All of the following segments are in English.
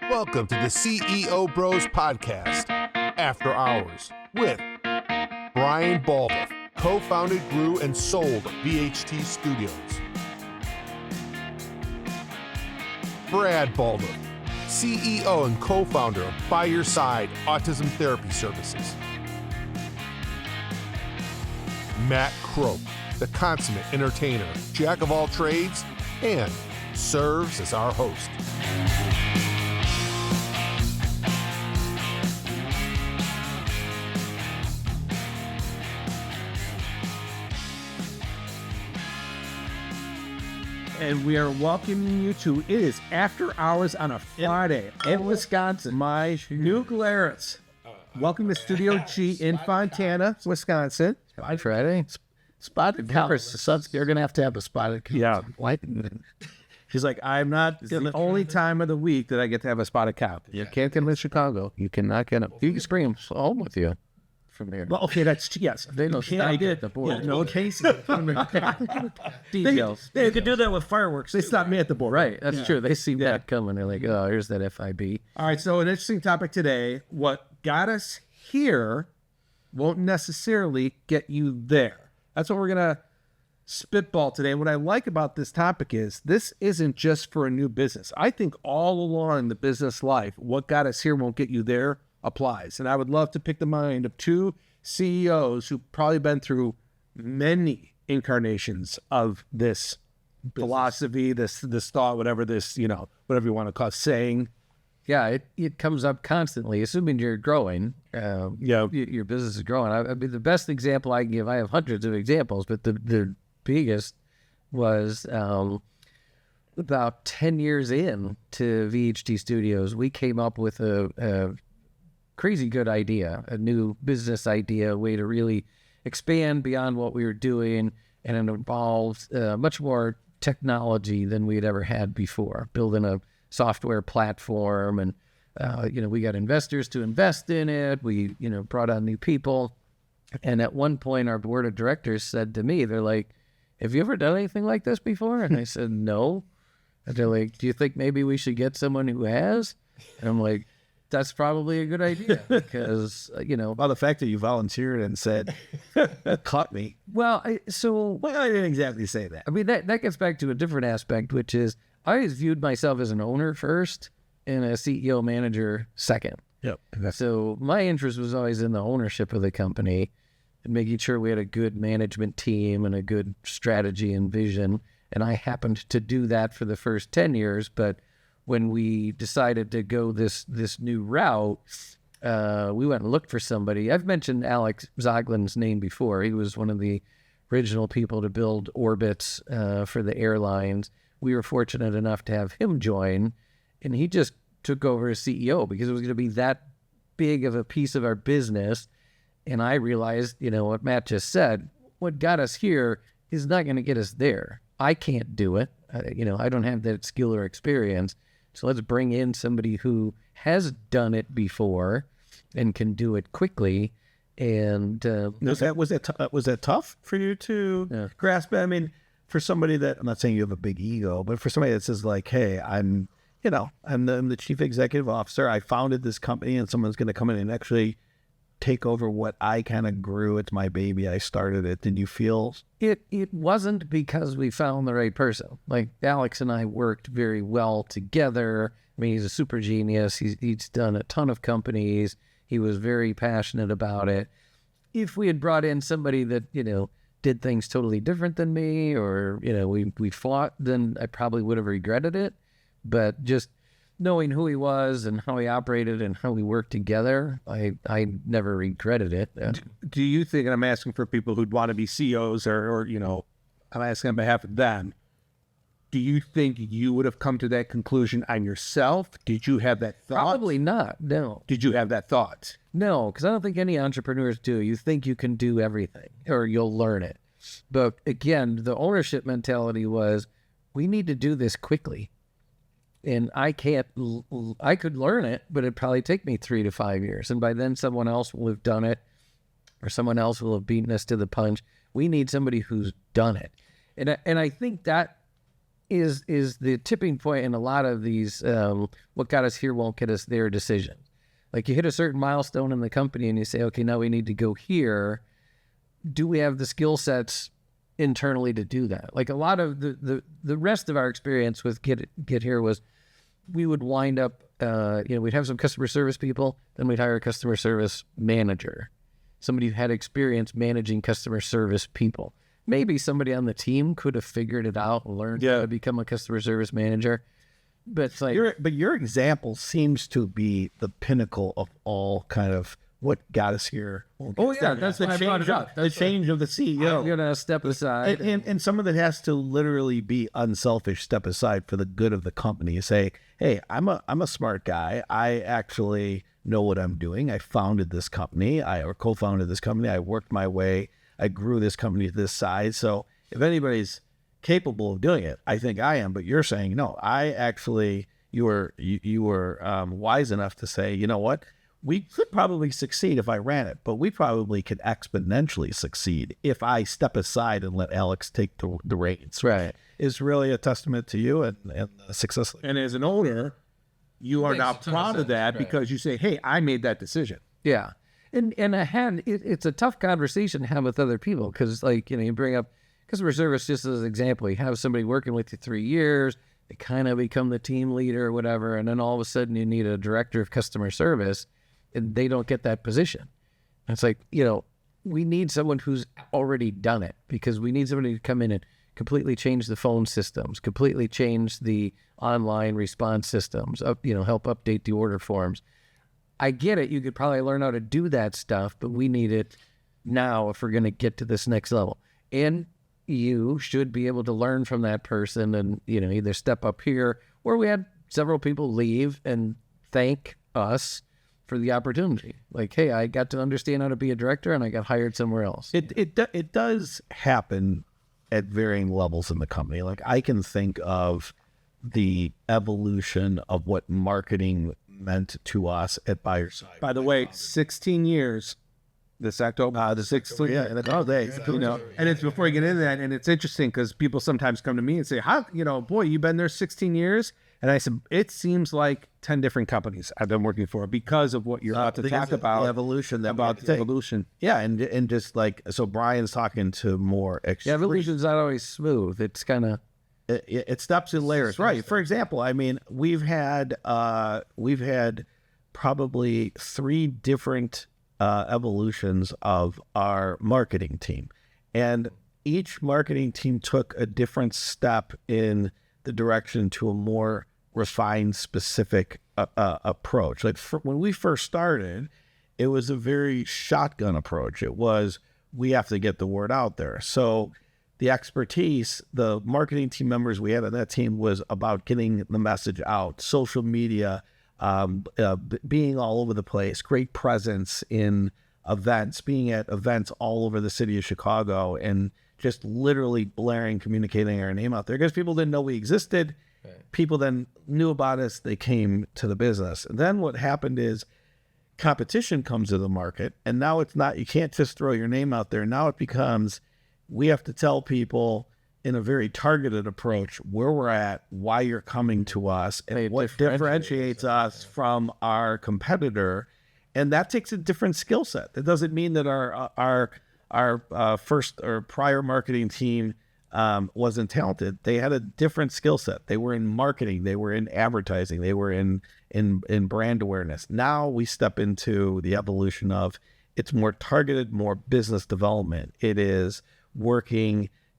Welcome to the CEO Bros Podcast, After Hours, with Brian Baldoff, co-founded, grew, and sold VHT Studios. Brad Baldoff, CEO and co-founder of By Your Side Autism Therapy Services. Matt Croak, the consummate entertainer, jack of all trades, and serves as our host. And we are welcoming you to, it is After Hours on a Friday in Wisconsin. My new Glarus. Welcome to Studio G in Fontana, Wisconsin. By Friday, spotted cow. You're going to have a spotted cow. Yeah. Why? She's like, I'm not, it's the only time of the week that I get to have a spotted cow. You can't get them in Chicago. You cannot get them. You can bring them home with you from there. Well, okay, that's, yes. They don't stop at the border. Yeah, no case. Details. They could do that with fireworks. They stopped me at the border. Right, that's true. They see that coming. They're like, oh, here's that FIB. All right, so an interesting topic today. What got us here won't necessarily get you there. That's what we're going to spitball today. What I like about this topic is this isn't just for a new business. I think all along the business life, what got us here won't get you there applies. And I would love to pick the mind of two CEOs who've probably been through many incarnations of this philosophy, this thought, whatever this, whatever you want to call it, saying. Yeah, it comes up constantly, assuming you're growing. Your business is growing. I mean, the best example I can give, I have hundreds of examples, but the biggest was about 10 years in to VHT Studios, we came up with a crazy good idea, a new business idea, a way to really expand beyond what we were doing, and it involved much more technology than we had ever had before, building a software platform, and we got investors to invest in it. We brought on new people, and at one point our board of directors said to me, they're like, have you ever done anything like this before? And I said, no. And they're like, do you think maybe we should get someone who has? And I'm like, that's probably a good idea, because Well, the fact that you volunteered and said caught me. Well, I didn't exactly say that. I mean, that gets back to a different aspect, which is I always viewed myself as an owner first and a CEO manager second. Yep. So my interest was always in the ownership of the company and making sure we had a good management team and a good strategy and vision. And I happened to do that for the first 10 years. But when we decided to go this new route, we went and looked for somebody. I've mentioned Alex Zoghlin's name before. He was one of the original people to build Orbitz for the airlines. We were fortunate enough to have him join, and he just took over as CEO because it was going to be that big of a piece of our business. And I realized, what Matt just said, what got us here is not going to get us there. I can't do it. I don't have that skill or experience. So let's bring in somebody who has done it before and can do it quickly. And was that tough for you to grasp it? I mean, for somebody that, I'm not saying you have a big ego, but for somebody that says like, hey, I'm the chief executive officer. I founded this company, and someone's going to come in and actually take over what I kind of grew. It's my baby. I started it. Did you feel? It wasn't because we found the right person. Like Alex and I worked very well together. I mean, he's a super genius. He's done a ton of companies. He was very passionate about it. If we had brought in somebody that, did things totally different than me, or, we fought, then I probably would have regretted it. But just knowing who he was and how he operated and how we worked together, I never regretted it. Do you think, and I'm asking for people who'd want to be CEOs or I'm asking on behalf of them, do you think you would have come to that conclusion on yourself? Did you have that thought? Probably not, no. Did you have that thought? No, because I don't think any entrepreneurs do. You think you can do everything or you'll learn it. But again, the ownership mentality was, we need to do this quickly. And I could learn it, but it'd probably take me 3 to 5 years. And by then someone else will have done it, or someone else will have beaten us to the punch. We need somebody who's done it. And I think that is the tipping point in a lot of these what got us here won't get us there decisions. Like you hit a certain milestone in the company and you say, okay, now we need to go here. Do we have the skill sets internally to do that? Like a lot of the rest of our experience with get here was we would wind up, we'd have some customer service people, then we'd hire a customer service manager, somebody who had experience managing customer service people. Maybe somebody on the team could have figured it out and learned how to become a customer service manager. But it's like, your example seems to be the pinnacle of all kind of what got us here. That's the change up. The change of the CEO. I'm gonna step aside, and some of it has to literally be unselfish. Step aside for the good of the company. You say, hey, I'm a smart guy. I actually know what I'm doing. I founded this company. Or co-founded this company. I worked my way. I grew this company to this size. So if anybody's capable of doing it, I think I am. But you're saying no. I actually, you were wise enough to say, you know what, we could probably succeed if I ran it, but we probably could exponentially succeed if I step aside and let Alex take the reins. right? Is really a testament to you and the success. And as an owner, you are now proud of that because you say, hey, I made that decision. Yeah. And it's a tough conversation to have with other people because, like, you bring up customer service just as an example. You have somebody working with you 3 years, they kind of become the team leader or whatever, and then all of a sudden you need a director of customer service, and they don't get that position. And it's like, we need someone who's already done it because we need somebody to come in and completely change the phone systems, completely change the online response systems, help update the order forms. I get it. You could probably learn how to do that stuff, but we need it now if we're going to get to this next level. And you should be able to learn from that person and, either step up here, or we had several people leave and thank us for the opportunity. Like, hey, I got to understand how to be a director and I got hired somewhere else. It does happen at varying levels in the company. Like I can think of the evolution of what marketing meant to us at By Your Side. By the way, 16 years this October. The 16, yeah, in a couple days. And it's before you get into that, and it's interesting because people sometimes come to me and say, how, boy, you've been there 16 years? And I said, it seems like 10 different companies I've been working for because of what you're about to talk about. The evolution. About the evolution. Yeah, and just like, so Brian's talking to more extreme. Yeah, evolution's not always smooth. It's kind of... It steps in layers, right? For example, I mean, we've had probably 3 different evolutions of our marketing team, and each marketing team took a different step in the direction to a more refined, specific approach. Like when we first started, it was a very shotgun approach. It was, we have to get the word out there. So the expertise, the marketing team members we had on that team was about getting the message out, social media, being all over the place, great presence in events, being at events all over the city of Chicago, and just literally blaring, communicating our name out there because people didn't know we existed. Right. People then knew about us. They came to the business. And then what happened is competition comes to the market, and now it's not, you can't just throw your name out there. Now it becomes, we have to tell people in a very targeted approach where we're at, why you're coming to us, and what differentiates us from our competitor. And that takes a different skill set. That doesn't mean that our first or prior marketing team wasn't talented. They had a different skill set. They were in marketing. They were in advertising. They were in brand awareness. Now we step into the evolution of, it's more targeted, more business development. It is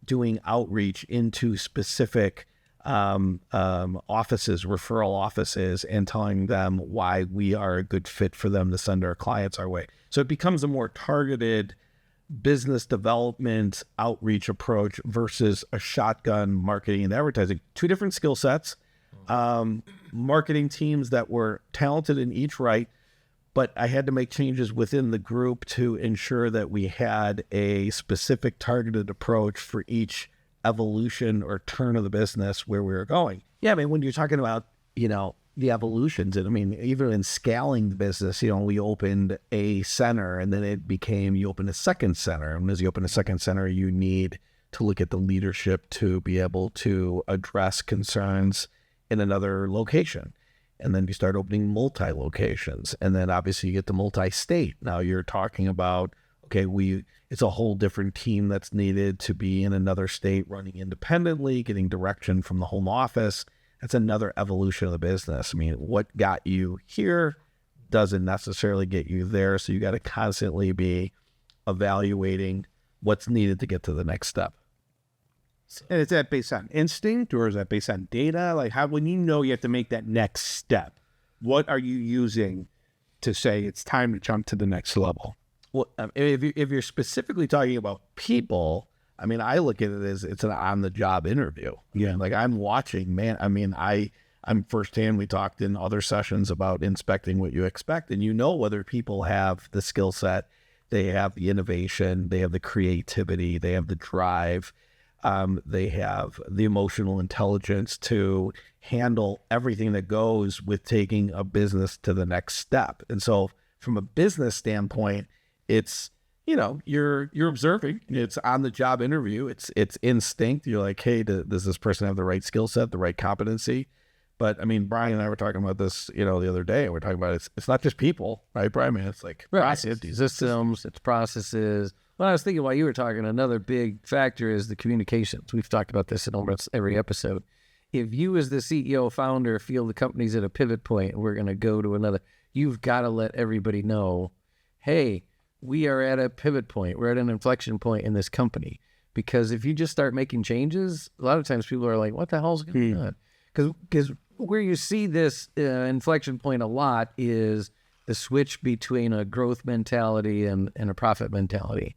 doing outreach into specific offices, referral offices, and telling them why we are a good fit for them to send our clients our way. So it becomes a more targeted business development outreach approach versus a shotgun marketing and advertising. 2 different skill sets, marketing teams that were talented in each right, but I had to make changes within the group to ensure that we had a specific targeted approach for each evolution or turn of the business where we were going. Yeah, I mean, when you're talking about, the evolutions, and I mean, even in scaling the business, we opened a center and then it became, you open a second center. And as you open a second center, you need to look at the leadership to be able to address concerns in another location. And then you start opening multi-locations. And then obviously you get to multi-state. Now you're talking about, okay, it's a whole different team that's needed to be in another state running independently, getting direction from the home office. That's another evolution of the business. I mean, what got you here doesn't necessarily get you there. So you got to constantly be evaluating what's needed to get to the next step. And is that based on instinct or is that based on data? Like when you have to make that next step, what are you using to say it's time to jump to the next level? Well, if you're specifically talking about people, I mean, I look at it as it's an on-the-job interview. Yeah. Like I'm watching, man. I mean, I'm firsthand. We talked in other sessions about inspecting what you expect, and whether people have the skill set, they have the innovation, they have the creativity, they have the drive, they have the emotional intelligence to handle everything that goes with taking a business to the next step. And so, from a business standpoint, it's you're observing. It's on the job interview. It's instinct. You're like, hey, does this person have the right skill set, the right competency? But I mean, Brian and I were talking about this, the other day. We're talking about it's not just people, right, Brian? Man, it's like processes, systems, it's processes. Well, I was thinking while you were talking, another big factor is the communications. We've talked about this in almost every episode. If you, as the CEO founder, feel the company's at a pivot point, and we're going to go to another, you've got to let everybody know, hey, we are at a pivot point. We're at an inflection point in this company. Because if you just start making changes, a lot of times people are like, what the hell's going on? Because where you see this inflection point a lot is the switch between a growth mentality and a profit mentality.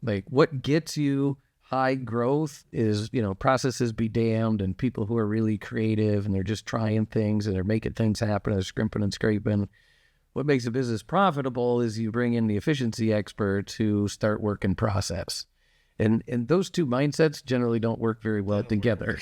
Like what gets you high growth is, processes be damned and people who are really creative and they're just trying things and they're making things happen and they're scrimping and scraping. What makes a business profitable is you bring in the efficiency expert to start working process. And those two mindsets generally don't work very well together.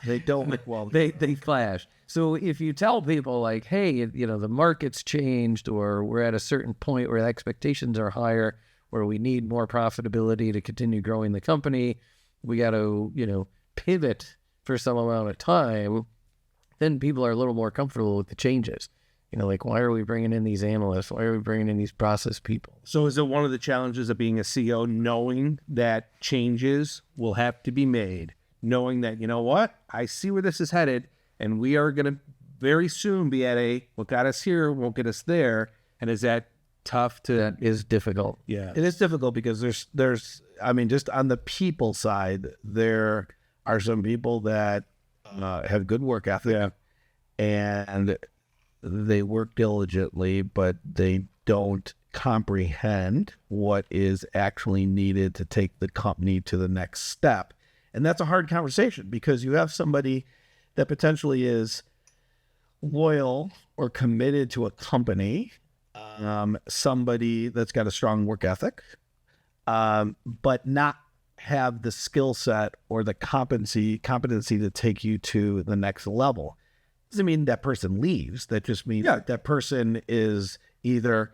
They don't work well. They clash. So if you tell people like, hey, the market's changed or we're at a certain point where expectations are higher, where we need more profitability to continue growing the company, we got to, pivot for some amount of time, then people are a little more comfortable with the changes. Like, why are we bringing in these analysts? Why are we bringing in these process people? So is it one of the challenges of being a CEO, knowing that changes will have to be made, knowing that, I see where this is headed, and we are going to very soon be at what got us here won't get us there. And is that tough to... That is difficult. Yeah. It is difficult because there's just on the people side, there are some people that have good work ethic and they work diligently, but they don't comprehend what is actually needed to take the company to the next step. And that's a hard conversation because you have somebody that potentially is loyal or committed to a company, somebody that's got a strong work ethic, but not have the skill set or the competency to take you to the next level. Doesn't mean that person leaves. That just means that person is either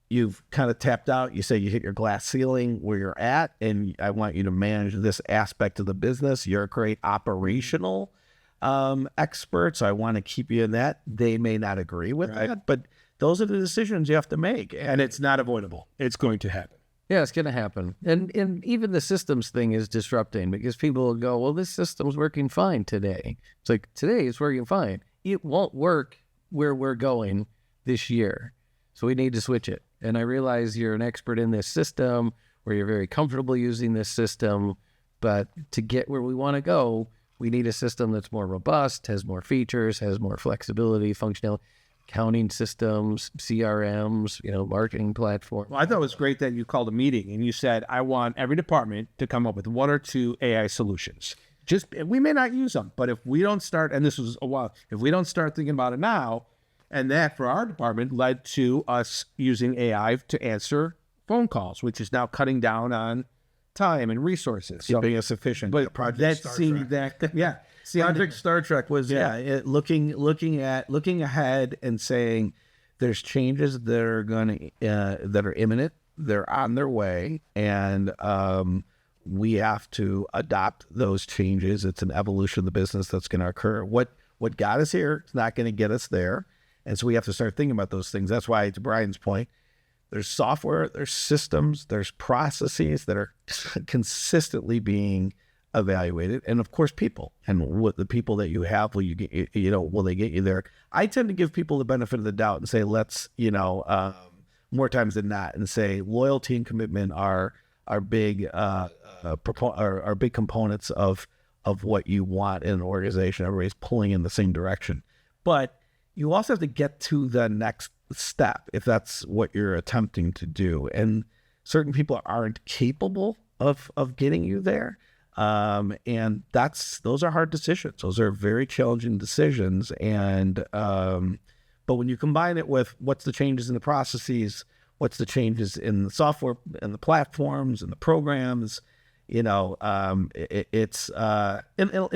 you've kind of tapped out. You say you hit your glass ceiling where you're at, and I want you to manage this aspect of the business. You're a great operational expert, so I want to keep you in that. They may not agree with that, but those are the decisions you have to make, and it's not avoidable. It's going to happen. Yeah, it's going to happen. And even the systems thing is disrupting because people will go, well, this system's working fine today. It's like, today it's working fine. It won't work where we're going this year. So we need to switch it. And I realize you're an expert in this system or you're very comfortable using this system, but to get where we want to go, we need a system that's more robust, has more features, has more flexibility, functionality, accounting systems, CRMs, marketing platform. Well, I thought it was great that you called a meeting and you said, I want every department to come up with one or two AI solutions. We may not use them, but if we don't start, and this was a while, if we don't start thinking about it now, and that for our department led to us using AI to answer phone calls, which is now cutting down on time and resources. Keeping us efficient. But Project Star Trek was looking ahead and saying there's changes that are that are imminent. They're on their way, and we have to adopt those changes. It's an evolution of the business that's going to occur. What got us here is not going to get us there. And so we have to start thinking about those things. That's why, to Brian's point, there's software, there's systems, there's processes that are consistently being evaluated, and of course people, and what the people that you have, will they get you there? I tend to give people the benefit of the doubt and say, let's more times than not, and say loyalty and commitment are big big components of what you want in an organization. Everybody's pulling in the same direction, but you also have to get to the next step if that's what you're attempting to do, and certain people aren't capable of getting you there. And those are hard decisions. Those are very challenging decisions. And, but when you combine it with what's the changes in the processes, what's the changes in the software and the platforms and the programs, and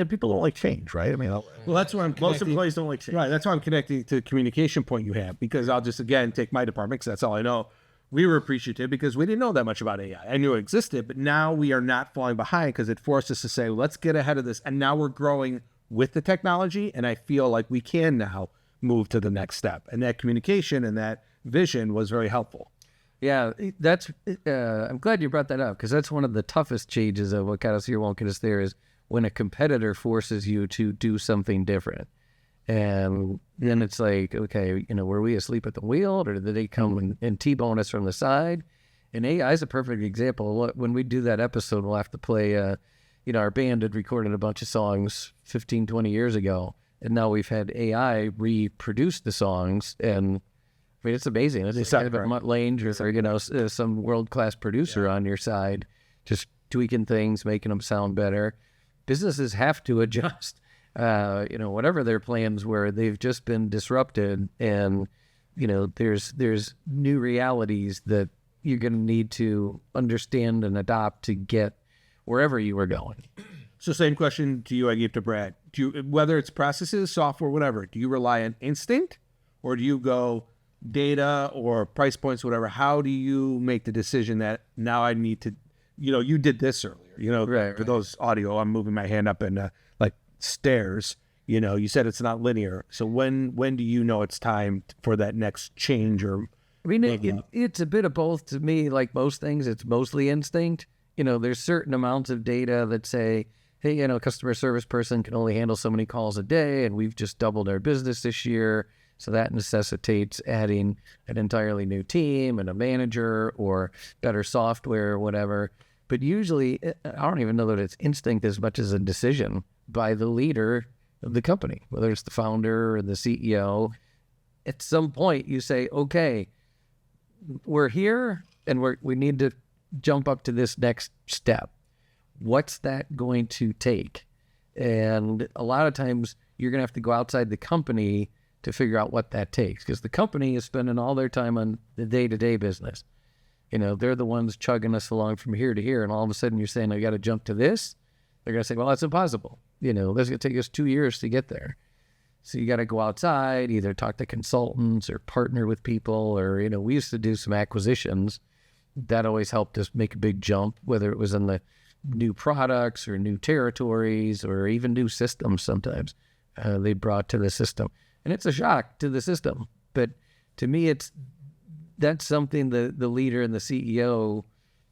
people don't like change, right? I mean, well, that's why most employees don't like change. Right. That's why I'm connecting to the communication point you have, because I'll just, again, take my department, because that's all I know. We were appreciative because we didn't know that much about AI. I knew it existed, but now we are not falling behind because it forced us to say, let's get ahead of this. And now we're growing with the technology. And I feel like we can now move to the next step. And that communication and that vision was very helpful. Yeah, I'm glad you brought that up, because that's one of the toughest changes of what got us here won't get us there, is when a competitor forces you to do something different. And then it's like, okay, were we asleep at the wheel, or did they come and T-bone us from the side? And AI is a perfect example. When we do that episode, we'll have to play, our band had recorded a bunch of songs 15, 20 years ago, and now we've had AI reproduce the songs, and I mean, it's amazing. It's kind of a Mutt Lange or some world-class producer on your side, just tweaking things, making them sound better. Businesses have to adjust. Whatever their plans were, they've just been disrupted, and there's new realities that you're going to need to understand and adopt to get wherever you were going. So same question to you I gave to Brad. Whether it's processes, software, whatever, do you rely on instinct, or do you go data or price points, whatever? How do you make the decision that now I need to, you did this earlier, right. For those audio, I'm moving my hand up and like stairs, you said it's not linear. So when do you know it's time for that next change? Or I mean, it's a bit of both to me. Like most things, it's mostly instinct. There's certain amounts of data that say, hey, customer service person can only handle so many calls a day, and we've just doubled our business this year. So that necessitates adding an entirely new team and a manager or better software or whatever. But usually, I don't even know that it's instinct as much as a decision by the leader of the company, whether it's the founder or the CEO. At some point, you say, okay, we're here and we need to jump up to this next step. What's that going to take? And a lot of times, you're going to have to go outside the company to figure out what that takes, because the company is spending all their time on the day-to-day business. They're the ones chugging us along from here to here, and all of a sudden you're saying, I got to jump to this. They're going to say, well, that's impossible. That's going to take us 2 years to get there. So you got to go outside, either talk to consultants or partner with people, or, we used to do some acquisitions. That always helped us make a big jump, whether it was in the new products or new territories or even new systems sometimes they brought to the system. And it's a shock to the system. But to me, that's something the leader and the CEO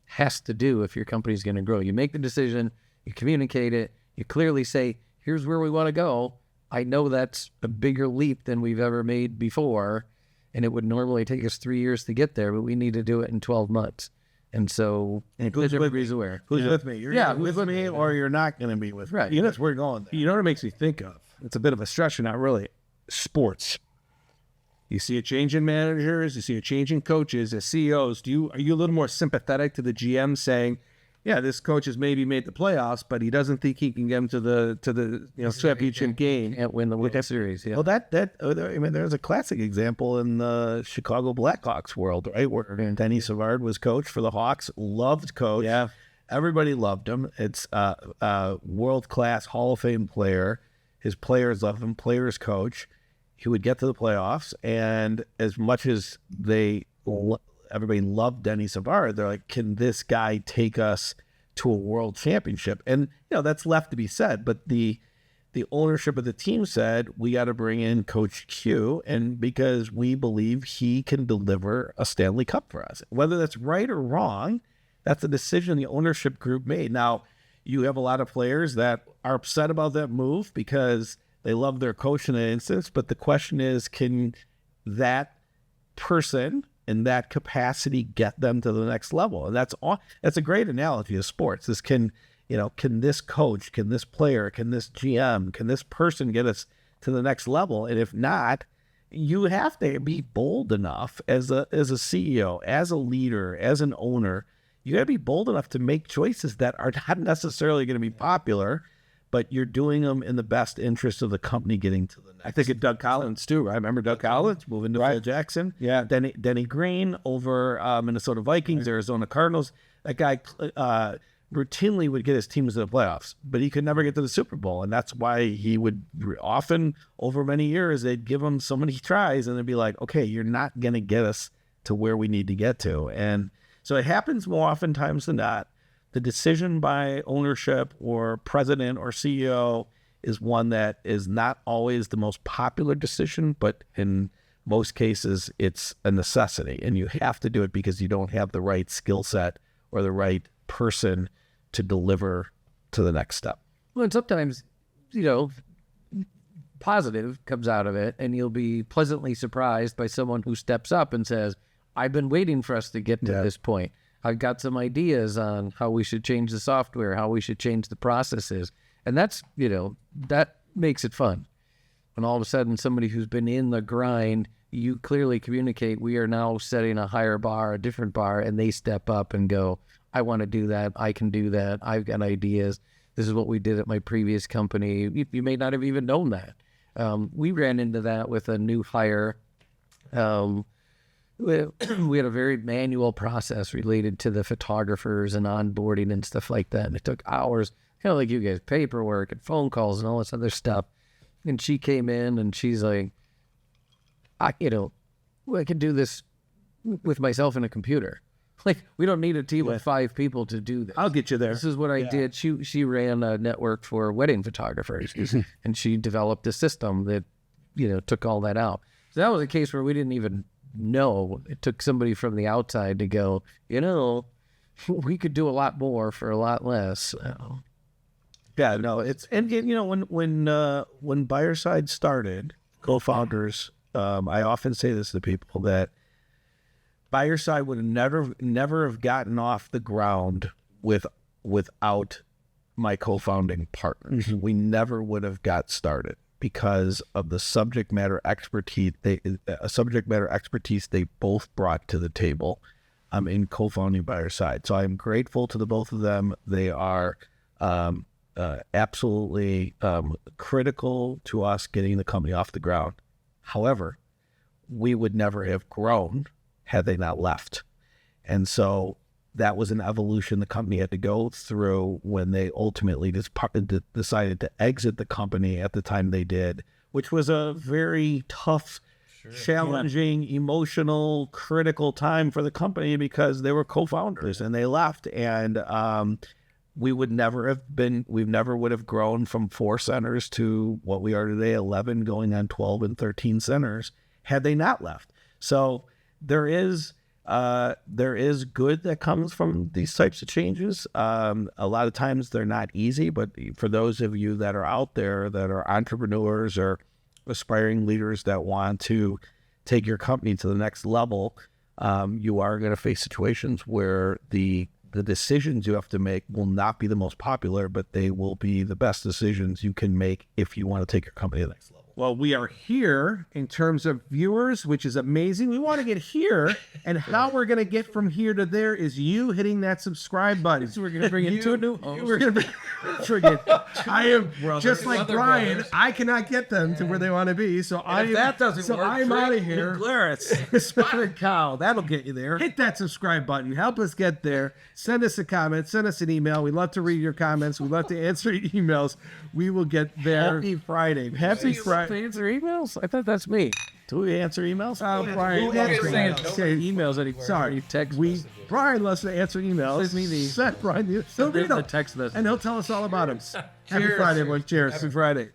has to do if your company's going to grow. You make the decision, you communicate it, you clearly say, here's where we want to go. I know that's a bigger leap than we've ever made before, and it would normally take us 3 years to get there, but we need to do it in 12 months. And so everybody's aware. Who's with me? You're with me, or you're not going to be with me. Right. That's where we're going there. You know what it makes me think of? It's a bit of a stretch, not really. Sports. You see a change in managers, you see a change in coaches, as CEOs. Are you a little more sympathetic to the GM saying, yeah, this coach has maybe made the playoffs, but he doesn't think he can get him to the championship game. Can't win the World Series. Yeah. Well, there's a classic example in the Chicago Blackhawks world, right, where Denny Savard was coach for the Hawks, loved coach. Yeah, everybody loved him. It's a world-class Hall of Fame player. His players loved him. Players coach. He would get to the playoffs, and as much as everybody loved Denny Savard, they're like, can this guy take us to a world championship. And, that's left to be said. But the ownership of the team said, we got to bring in Coach Q, and because we believe he can deliver a Stanley Cup for us. Whether that's right or wrong, that's a decision the ownership group made. Now, you have a lot of players that are upset about that move because they love their coach in an instance, but the question is, can that person in that capacity get them to the next level? And that's a great analogy of sports. Can this coach, can this player, can this GM, can this person get us to the next level? And if not, you have to be bold enough as a CEO, as a leader, as an owner. You got to be bold enough to make choices that are not necessarily going to be popular, but you're doing them in the best interest of the company getting to the next. I think of Doug Collins too, right? Remember Doug Collins moving to Phil Jackson? Yeah. Denny Green over Minnesota Vikings, Arizona Cardinals. That guy routinely would get his teams to the playoffs, but he could never get to the Super Bowl. And that's why he would often, over many years, they'd give him so many tries and they'd be like, okay, you're not going to get us to where we need to get to. And so it happens more oftentimes than not. The decision by ownership or president or CEO is one that is not always the most popular decision, but in most cases, it's a necessity. And you have to do it because you don't have the right skill set or the right person to deliver to the next step. Well, and sometimes, positive comes out of it, and you'll be pleasantly surprised by someone who steps up and says, I've been waiting for us to get to this point. I've got some ideas on how we should change the software, how we should change the processes. And that's, that makes it fun. When all of a sudden somebody who's been in the grind, you clearly communicate, we are now setting a higher bar, a different bar, and they step up and go, I want to do that. I can do that. I've got ideas. This is what we did at my previous company. You may not have even known that. We ran into that with a new hire. We had a very manual process related to the photographers and onboarding and stuff like that. And it took hours, kind of like you guys, paperwork and phone calls and all this other stuff. And she came in and she's like, I can do this with myself and a computer. Like, we don't need a team of 5 people to do this. I'll get you there. This is what I did. She ran a network for wedding photographers, and she developed a system that, took all that out. So that was a case where we didn't even know. It took somebody from the outside to go, we could do a lot more for a lot less. Yeah, no, it's, and when Buyer Side started, co-founders, I often say this to people, that Buyer Side would have never have gotten off the ground without my co-founding partners. Mm-hmm. We never would have got started because of the subject matter expertise they both brought to the table in co-founding Buyer Side. So I'm grateful to the both of them. They are absolutely critical to us getting the company off the ground. However, we would never have grown had they not left. And so that was an evolution the company had to go through when they ultimately decided to exit the company at the time they did, which was a very tough, challenging, emotional, critical time for the company because they were co-founders and they left. And we never would have grown from 4 centers to what we are today, 11, going on 12 and 13 centers, had they not left. So there is good that comes from these types of changes. A lot of times they're not easy, but for those of you that are out there that are entrepreneurs or aspiring leaders that want to take your company to the next level, you are going to face situations where the decisions you have to make will not be the most popular, but they will be the best decisions you can make if you want to take your company to the next level. Well, we are here in terms of viewers, which is amazing. We want to get here, and how we're going to get from here to there is you hitting that subscribe button. So we're going to bring in 2 new hosts. We're going to I am just like Brian. Brothers. I cannot get them to where they want to be, so I'm out of here. Spotted cow, that'll get you there. Hit that subscribe button. Help us get there. Send us a comment. Send us an email. We love to read your comments. We love to answer your emails. We will get there. Happy Friday. Happy Friday. to answer emails? I thought that's me. Do we answer emails? Brian, Emails that he sorry, text. Brian loves to answer emails. Send me the- Set Brian. He'll read the them, text message. and he'll tell us all about them. Happy Friday, everyone. Cheers. Happy Friday.